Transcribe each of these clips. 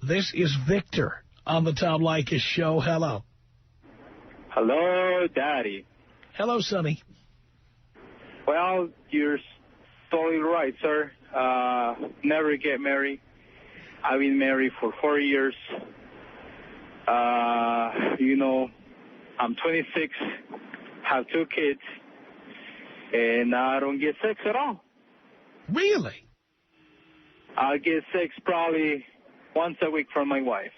This is Victor on the Tom Leykis Show. Hello. Hello, Daddy. Hello, Sonny. Well, you're totally right, sir. Never get married. I've been married for 4 years. I'm 26, have 2 kids, and I don't get sex at all. Really? I get sex probably once a week from my wife.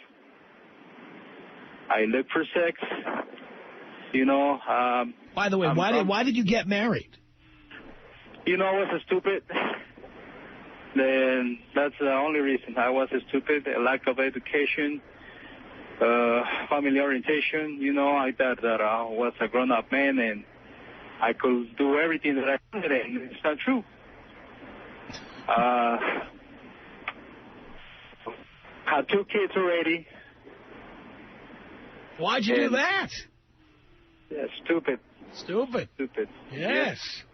I look for sex, By the way, why did you get married? I was stupid. Then that's the only reason. I was stupid, a lack of education, family orientation. I thought that I was a grown-up man and I could do everything that I wanted, and it's not true. Had 2 kids already. Why'd you do that? Yeah, stupid. Stupid. Stupid. Yes.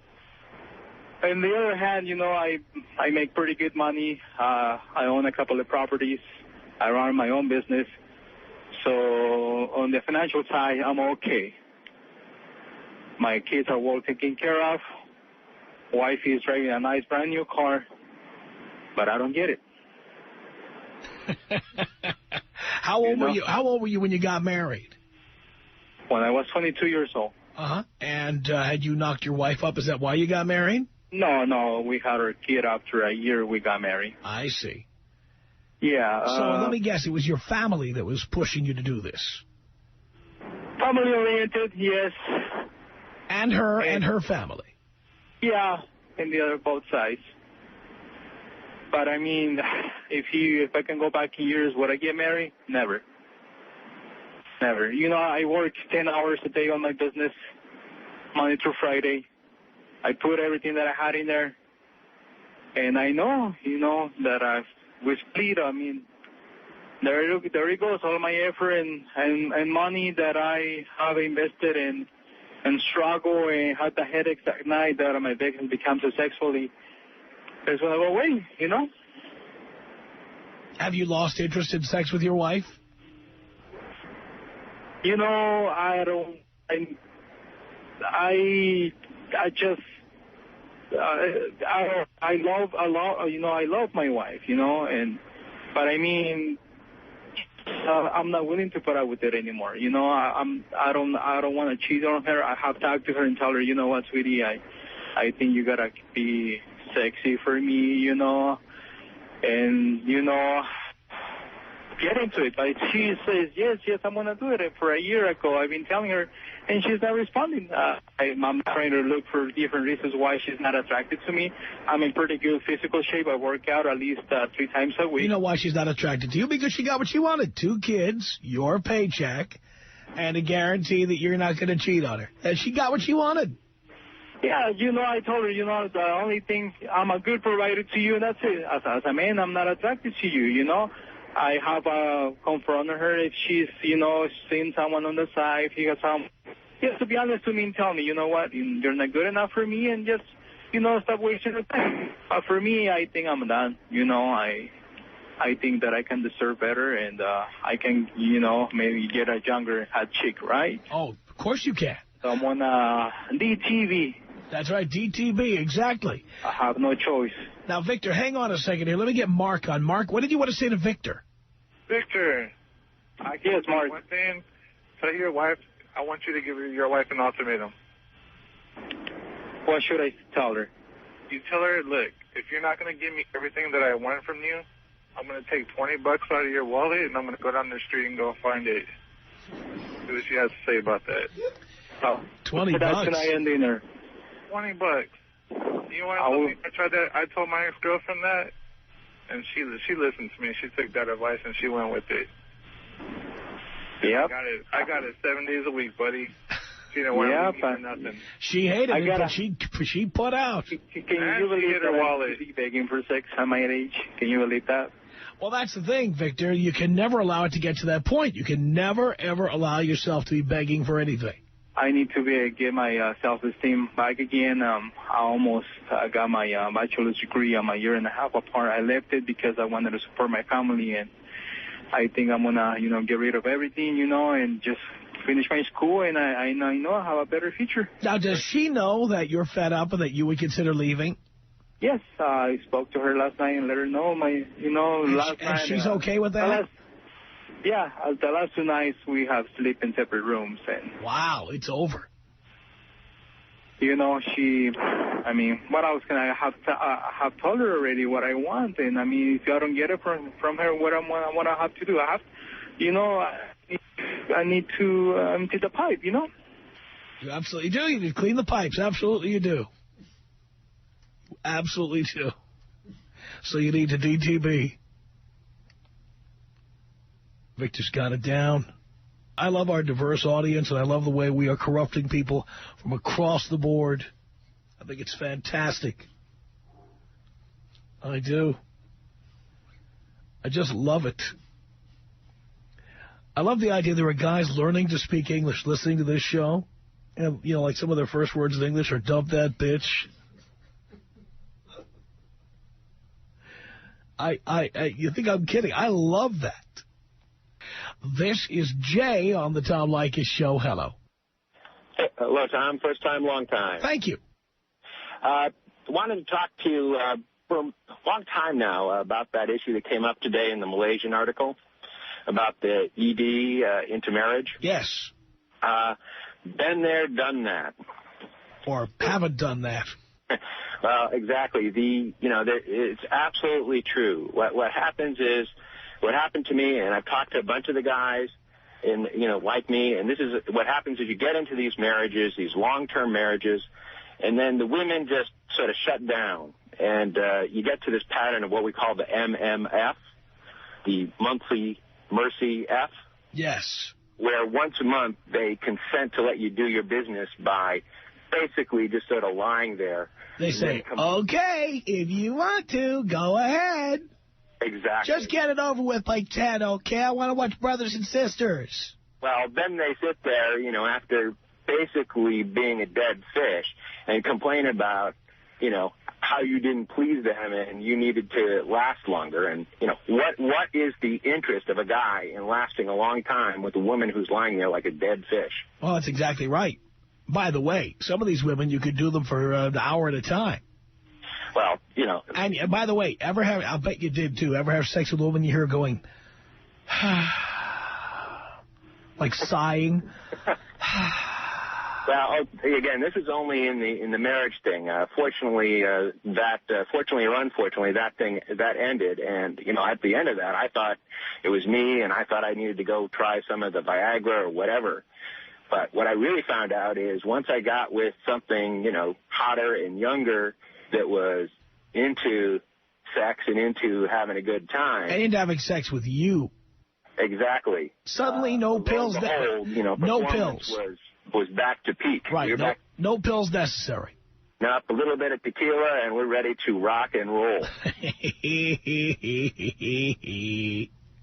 On the other hand, I make pretty good money. I own a couple of properties. I run my own business. So on the financial side, I'm okay. My kids are well taken care of. Wife is driving a nice brand new car, but I don't get it. How old were you? How old were you when you got married? When I was 22 years old. Uh-huh. And had you knocked your wife up? Is that why you got married? No. We had our kid after a year we got married. I see. Yeah. So let me guess, it was your family that was pushing you to do this? Family-oriented, yes. And her family? Yeah, and the other both sides. But, I mean, if I can go back in years, would I get married? Never. Never. I work 10 hours a day on my business, Monday through Friday. I put everything that I had in there. And I know, that we split. I mean, there it goes, all my effort and money that I have invested in and struggle and had the headaches at night that my victim becomes sexually. It's going to go away, Have you lost interest in sex with your wife? I don't. I love my wife, but I mean, I'm not willing to put up with it anymore. I don't want to cheat on her. I have talked to her and tell her, you know what, sweetie, I think you gotta be sexy for me, and get into it. But she says, yes, I'm going to do it. For a year ago, I've been telling her, and she's not responding. I'm trying to look for different reasons why she's not attracted to me. I'm in pretty good physical shape. I work out at least 3 times a week. You know why she's not attracted to you? Because she got what she wanted. 2 kids, your paycheck, and a guarantee that you're not going to cheat on her. And she got what she wanted. Yeah, I told her, the only thing, I'm a good provider to you, and that's it. As a man, I'm not attracted to you, I have confronted her if she's, seen someone on the side, if he got some. Just to be honest with me and tell me, you know what, you're not good enough for me, and just, stop wasting your time. But for me, I think I'm done. I think that I can deserve better, and I can, maybe get a younger hot chick, right? Oh, of course you can. Someone, DTV. That's right, DTB, exactly. I have no choice. Now, Victor, hang on a second here. Let me get Mark on. Mark, what did you want to say to Victor? Victor, Yes, Mark. One thing, tell your wife, I want you to give your wife an ultimatum. What should I tell her? You tell her, look, if you're not going to give me everything that I want from you, I'm going to take $20 out of your wallet, and I'm going to go down the street and go find it. See what she has to say about that. Oh, $20. That's tonight and dinner. $20. You know what? I tried that. I told my ex-girlfriend that, and she listened to me. She took that advice and she went with it. Yep. I got it 7 days a week, buddy. She didn't want to leave me for nothing. She hated it, but she put out. Can you believe that wallet? I'm begging for sex at my age? Can you believe that? Well, that's the thing, Victor. You can never allow it to get to that point. You can never, ever allow yourself to be begging for anything. I need to get my self-esteem back again. I almost got my bachelor's degree. I'm a year and a half apart. I left it because I wanted to support my family, and I think I'm going to, get rid of everything, and just finish my school, and I know I have a better future. Now, does she know that you're fed up and that you would consider leaving? Yes, I spoke to her last night and let her know last night. And she's okay with that? The last 2 nights we have sleep in separate rooms. And wow, it's over. What else can I have told her already what I want? And, if I don't get it from her, what I have to do? I need to empty the pipe, You absolutely do. You need to clean the pipes. Absolutely you do. Absolutely do. So you need to DTB. Victor's got it down. I love our diverse audience, and I love the way we are corrupting people from across the board. I think it's fantastic. I do. I just love it. I love the idea there are guys learning to speak English, listening to this show. And, like some of their first words in English are, dump that bitch. You think I'm kidding? I love that. This is Jay on the Tom Leykis Show. Hello. Hey, hello, Tom. First time, long time. Thank you. Wanted to talk to you for a long time now about that issue that came up today in the Malaysian article about the ED intermarriage. Yes. Been there, done that. Or haven't done that. Well, exactly. It's absolutely true. What happens is, what happened to me, and I've talked to a bunch of the guys, and like me, and this is what happens is you get into these marriages, these long-term marriages, and then the women just sort of shut down, and you get to this pattern of what we call the MMF, the monthly mercy F. Yes. Where once a month they consent to let you do your business by basically just sort of lying there. They say, okay, if you want to, go ahead. Exactly. Just get it over with like 10, okay? I want to watch Brothers and Sisters. Well, then they sit there, after basically being a dead fish and complain about, how you didn't please them and you needed to last longer. And, what is the interest of a guy in lasting a long time with a woman who's lying there like a dead fish? Well, that's exactly right. By the way, some of these women, you could do them for an hour at a time. Well, And by the way, I'll bet you did, too, ever have sex with a woman you hear going, like sighing? Well, again, this is only in the marriage thing. Fortunately or unfortunately, that ended. And, at the end of that, I thought it was me, and I thought I needed to go try some of the Viagra or whatever. But what I really found out is once I got with something, hotter and younger that was into sex and into having a good time. And into having sex with you. Exactly. Suddenly, no pills. No pills. Was back to peak. Right. No pills necessary. Now, a little bit of tequila, and we're ready to rock and roll.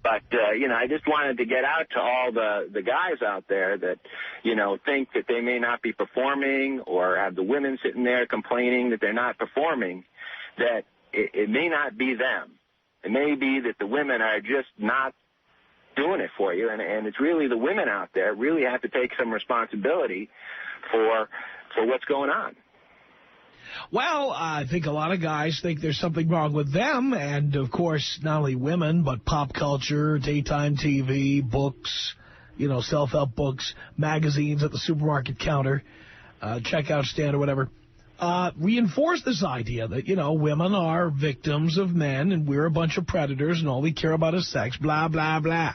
But, I just wanted to get out to all the guys out there that, think that they may not be performing or have the women sitting there complaining that they're not performing, that it may not be them. It may be that the women are just not doing it for you, and it's really the women out there really have to take some responsibility for what's going on. Well, I think a lot of guys think there's something wrong with them, and, of course, not only women, but pop culture, daytime TV, books, self-help books, magazines at the supermarket counter, checkout stand or whatever, reinforce this idea that, women are victims of men, and we're a bunch of predators, and all we care about is sex, blah, blah, blah.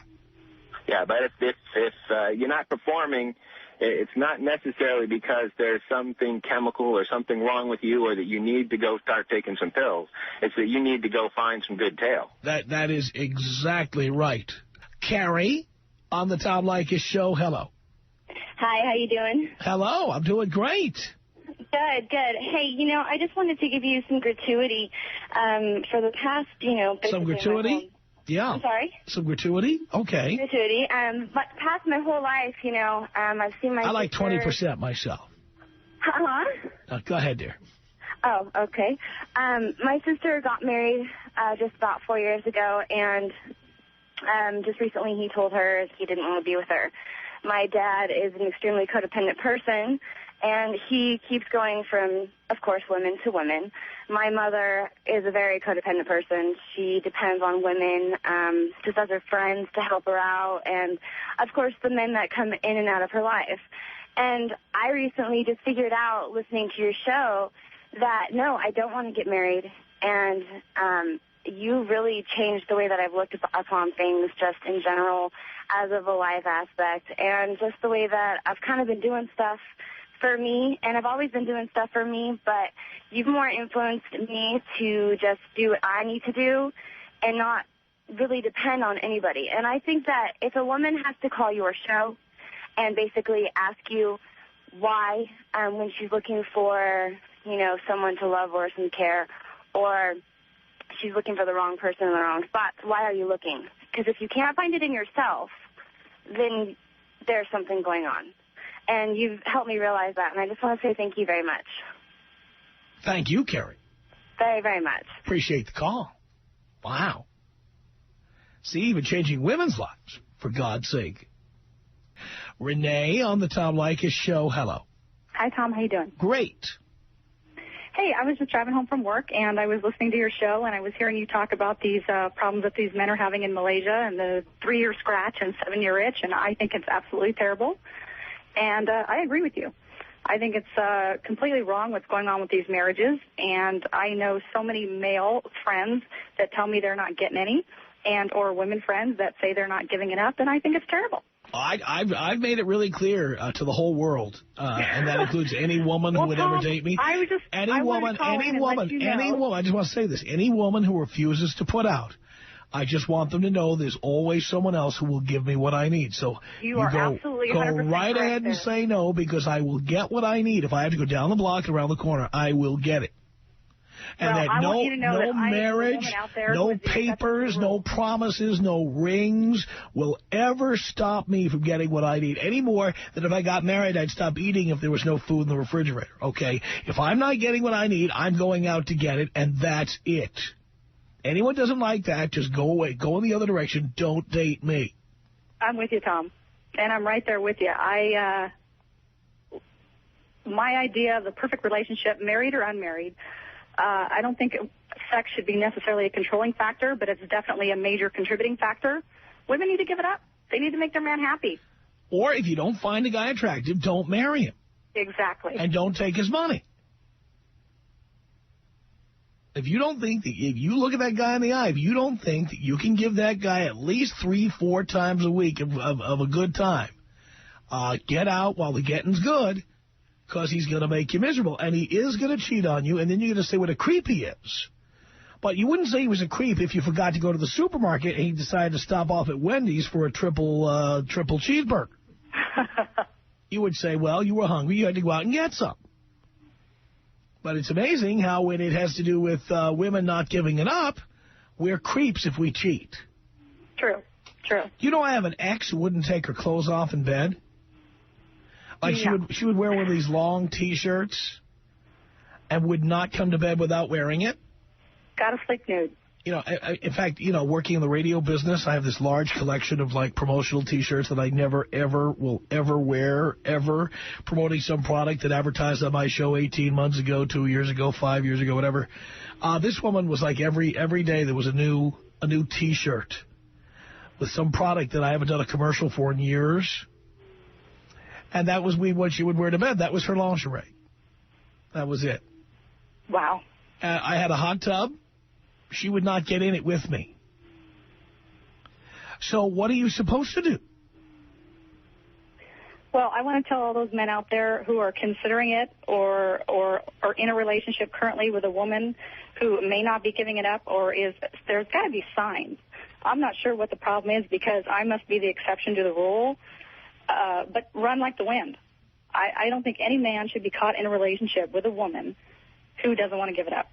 Yeah, but if you're not performing, it's not necessarily because there's something chemical or something wrong with you or that you need to go start taking some pills. It's that you need to go find some good tail. That is exactly right. Carrie, on the Tom Leykis Show, hello. Hi, how you doing? Hello, I'm doing great. Good. Hey, I just wanted to give you some gratuity for the past, Some gratuity? Yeah. I'm sorry? Some gratuity? Okay. Gratuity. But past my whole life, I've seen my I like sister... 20% myself. Uh-huh. Go ahead, dear. Oh, okay. My sister got married just about 4 years ago, and Just recently he told her he didn't want to be with her. My dad is an extremely codependent person, and he keeps going from, of course, women to women. My mother is a very codependent person. She depends on women, just as her friends to help her out, and, of course, the men that come in and out of her life. And I recently just figured out, listening to your show, that, no, I don't want to get married, and you really changed the way that I've looked upon things just in general as of a life aspect, and just the way that I've kind of been doing stuff for me, and I've always been doing stuff for me, but you've more influenced me to just do what I need to do and not really depend on anybody. And I think that if a woman has to call your show and basically ask you why, when she's looking for, you know, someone to love or some care, or she's looking for the wrong person in the wrong spot, why are you looking? Because if you can't find it in yourself, then there's something going on. And you've helped me realize that, and I just want to say thank you very much. Thank you, Carrie. Very, very much. Appreciate the call. Wow. See, even changing women's lives, for God's sake. Renee on the Tom Leykis show. Hello. Hi, Tom. How you doing? Great. Hey, I was just driving home from work, and I was listening to your show, and I was hearing you talk about these problems that these men are having in Malaysia, and the 3-year scratch and 7-year itch, and I think it's absolutely terrible. And I agree with you. I think it's completely wrong what's going on with these marriages, and I know so many male friends that tell me they're not getting any, and or women friends that say they're not giving it up, and I think it's terrible. I've made it really clear to the whole world, and that includes any woman who would ever date me. Any woman, I just want to say this, any woman who refuses to put out, I just want them to know there's always someone else who will give me what I need. So you are absolutely go right ahead and say no, because I will get what I need. If I have to go down the block and around the corner, I will get it. And well, that no marriage, no papers, no promises, no rings will ever stop me from getting what I need. Any more than if I got married, I'd stop eating if there was no food in the refrigerator, okay? If I'm not getting what I need, I'm going out to get it, and that's it. Anyone doesn't like that, just go away. Go in the other direction. Don't date me. I'm with you, Tom. And I'm right there with you. My idea of the perfect relationship, married or unmarried, I don't think sex should be necessarily a controlling factor, but it's definitely a major contributing factor. Women need to give it up. They need to make their man happy. Or if you don't find a guy attractive, don't marry him. Exactly. And don't take his money. If you don't think that, if you look at that guy in the eye, if you don't think that you can give that guy at least 3-4 times a week of a good time, get out while the getting's good, because he's going to make you miserable. And he is going to cheat on you, and then you're going to say what a creep he is. But you wouldn't say he was a creep if you forgot to go to the supermarket and he decided to stop off at Wendy's for a triple cheeseburger. You would say, well, you were hungry, you had to go out and get some. But it's amazing how when it has to do with women not giving it up, we're creeps if we cheat. True, true. You know, I have an ex who wouldn't take her clothes off in bed. Like yeah. she would wear one of these long T-shirts and would not come to bed without wearing it. Got to sleep nude. You know, in fact, you know, working in the radio business, I have this large collection of, like, promotional T-shirts that I never, ever will ever wear, ever, promoting some product that advertised on my show 18 months ago, 2 years ago, 5 years ago, whatever. This woman was like every day there was a new T-shirt with some product that I haven't done a commercial for in years. And that was what she would wear to bed. That was her lingerie. That was it. Wow. I had a hot tub. She would not get in it with me. So what are you supposed to do? Well, I want to tell all those men out there who are considering it or in a relationship currently with a woman who may not be giving it up there's got to be signs. I'm not sure what the problem is because I must be the exception to the rule, but run like the wind. I don't think any man should be caught in a relationship with a woman who doesn't want to give it up.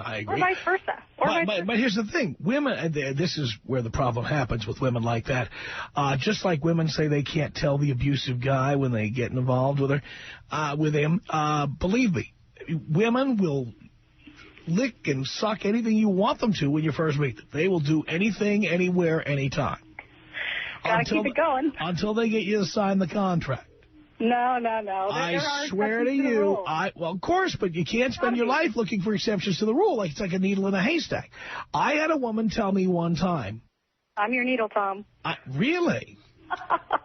I agree. Or vice versa. But here's the thing. Women, this is where the problem happens with women like that. Just like women say they can't tell the abusive guy when they get involved with him, believe me, women will lick and suck anything you want them to when you first meet them. They will do anything, anywhere, anytime. Gotta keep it going. Until they get you to sign the contract. No. I swear to you, well, of course, but you can't spend your life looking for exceptions to the rule. It's like a needle in a haystack. I had a woman tell me one time. I'm your needle, Tom. Really?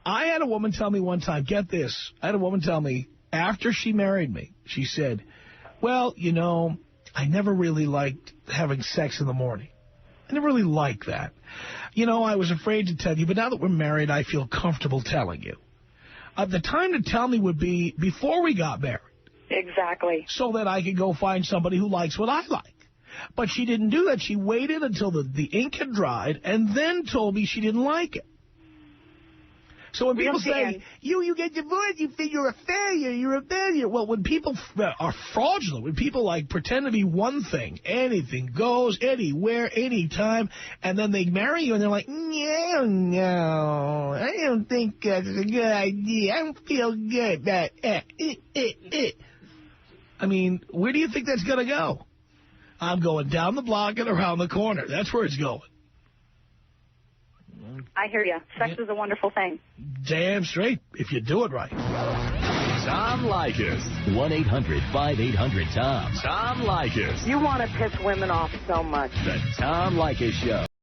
I had a woman tell me one time, get this. I had a woman tell me, after she married me, she said, well, you know, I never really liked having sex in the morning. I never really liked that. You know, I was afraid to tell you, but now that we're married, I feel comfortable telling you. The time to tell me would be before we got married. Exactly. So that I could go find somebody who likes what I like. But she didn't do that. She waited until the ink had dried and then told me she didn't like it. So when people say, you get divorced, you think you're a failure, you're a failure. Well, when people are fraudulent, when people, like, pretend to be one thing, anything goes, anywhere, anytime, and then they marry you and they're like, no, I don't think that's a good idea. I don't feel good. I mean, where do you think that's going to go? I'm going down the block and around the corner. That's where it's going. I hear you. Sex is a wonderful thing. Damn straight, if you do it right. Tom Leykis. 1-800-5800-TOM. Tom Leykis. You want to piss women off so much. The Tom Leykis Show.